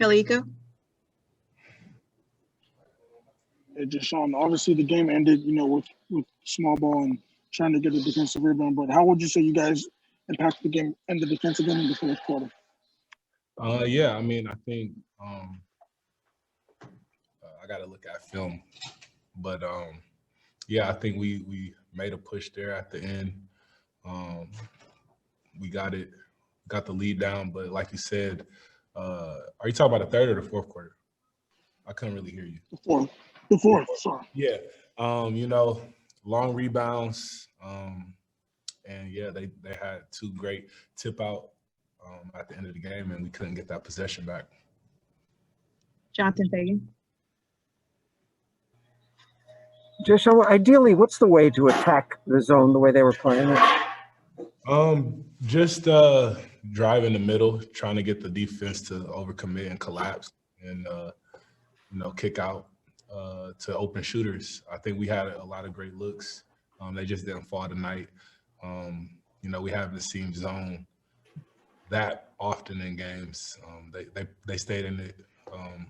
Kaliko. Jae'Sean, obviously the game ended, with small ball and trying to get a defensive rebound. But how would you say you guys impacted the game and the defensive game in the fourth quarter? Yeah, I mean, I think I got to look at film, but yeah, I think we made a push there at the end. We got the lead down, but like you said, are you talking about the third or the fourth quarter? I couldn't really hear you. The fourth, sorry. Yeah, long rebounds, and yeah, they had two great tip out at the end of the game, and we couldn't get that possession back. Jonathan Fagan. Jae'Sean, ideally, what's the way to attack the zone the way they were playing it? Just drive in the middle, trying to get the defense to overcommit and collapse, and kick out to open shooters. I think we had a lot of great looks. They just didn't fall tonight. We haven't seen zone that often in games. They stayed in it a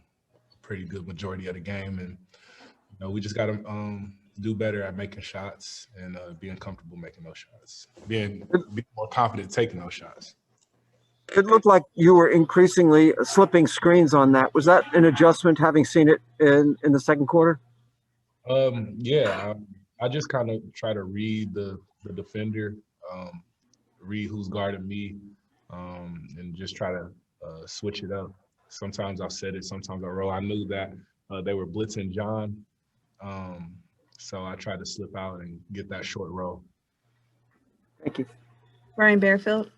pretty good majority of the game, and we just got to do better at making shots and being comfortable making those shots, being more confident taking those shots. It looked like you were increasingly slipping screens on that. Was that an adjustment, having seen it in the second quarter? Yeah, I just kind of try to read the defender, read who's guarding me, and just try to switch it up. Sometimes I'll set it, sometimes I'll roll. I knew that they were blitzing John, so I tried to slip out and get that short roll. Thank you. Ryan Barefield.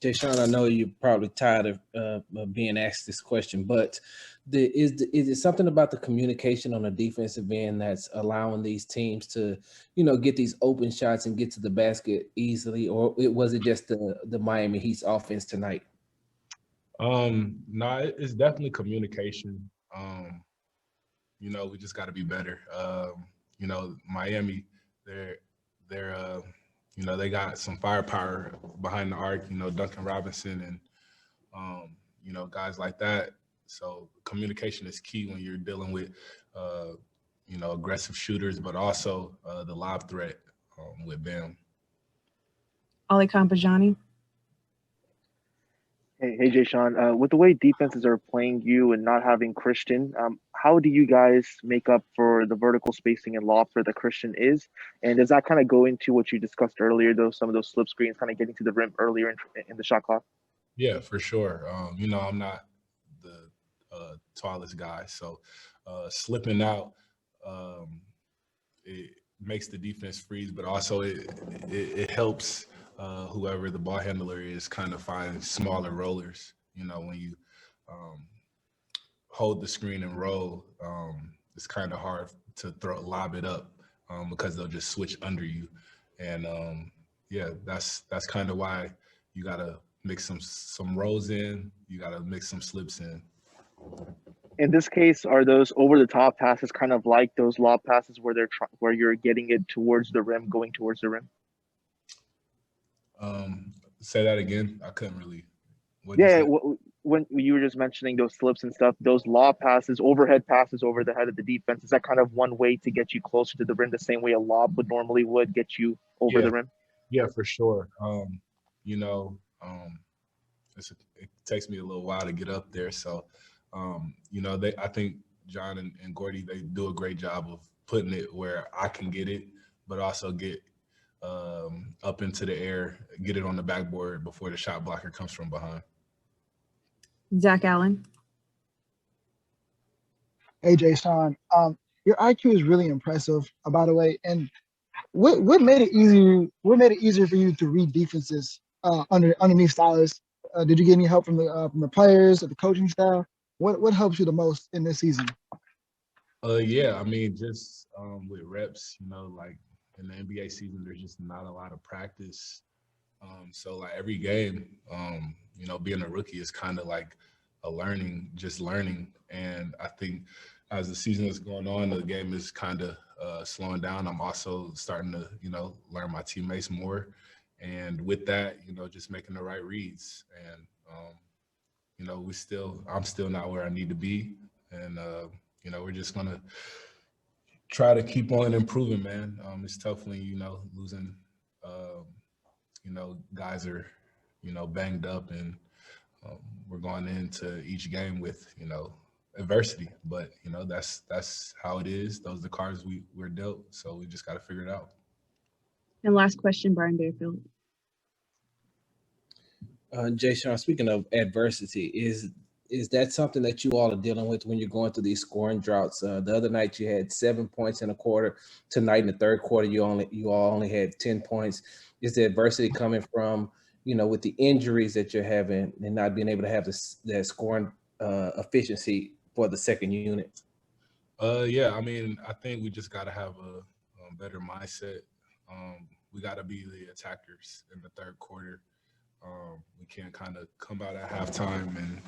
Jae'Sean, I know you're probably tired of being asked this question, but is it something about the communication on the defensive end that's allowing these teams to, get these open shots and get to the basket easily, or was it just the Miami Heat's offense tonight? No, it's definitely communication. We just got to be better. Miami, they're they got some firepower behind the arc, Duncan Robinson and, guys like that. So communication is key when you're dealing with, aggressive shooters, but also the lob threat with Bam. Ali Kampajani. Hey, Jae'Sean, with the way defenses are playing you and not having Christian, how do you guys make up for the vertical spacing and lob threat that Christian is? And does that kind of go into what you discussed earlier, some of those slip screens kind of getting to the rim earlier in the shot clock? Yeah, for sure. I'm not the tallest guy, so slipping out, it makes the defense freeze, but also it helps whoever the ball handler is kind of find smaller rollers. When you hold the screen and roll, it's kind of hard to lob it up because they'll just switch under you. And that's kind of why you got to mix some rolls in. You got to mix some slips in. In this case, are those over-the-top passes kind of like those lob passes where you're getting it towards the rim, going towards the rim? Say that again. I couldn't really. When you were just mentioning those slips and stuff, those lob passes, overhead passes over the head of the defense, is that kind of one way to get you closer to the rim, the same way a lob would get you over the rim? Yeah, for sure. It takes me a little while to get up there, so I think John and Gordy, they do a great job of putting it where I can get it, but also get up into the air, get it on the backboard before the shot blocker comes from behind. Zach Allen. Hey, Jae'Sean, your IQ is really impressive, by the way. And what made it easier? What made it easier for you to read defenses underneath Silas? Did you get any help from the players or the coaching staff? What helps you the most in this season? Yeah, I mean, just with reps, like in the NBA season, there's just not a lot of practice. So like every game, being a rookie is kind of like learning. And I think as the season is going on, the game is kind of slowing down. I'm also starting to, learn my teammates more. And with that, just making the right reads. And, you know, I'm still not where I need to be. And, you know, we're just going to try to keep on improving, man. It's tough when, you know, losing, you know, guys are, you know, banged up, and we're going into each game with, you know, adversity. But, you know, that's how it is. Those are the cards we're dealt. So we just got to figure it out. And last question, Brian Bearfield. Jae'Sean, speaking of adversity, is that something that you all are dealing with when you're going through these scoring droughts? The other night you had 7 points in a quarter. Tonight in the third quarter, you all only had 10 points. Is the adversity coming from, you know, with the injuries that you're having and not being able to have that scoring efficiency for the second unit? Yeah, I mean, I think we just got to have a better mindset. We got to be the attackers in the third quarter. We can't kind of come out at halftime and,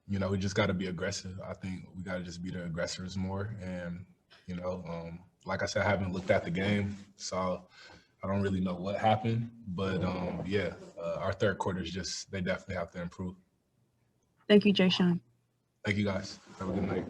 you know, we just got to be aggressive. I think we got to just be the aggressors more. And, you know, like I said, I haven't looked at the game, so I don't really know what happened. But, yeah, our third quarter is just, they definitely have to improve. Thank you, Jae'Sean. Thank you, guys. Have a good night.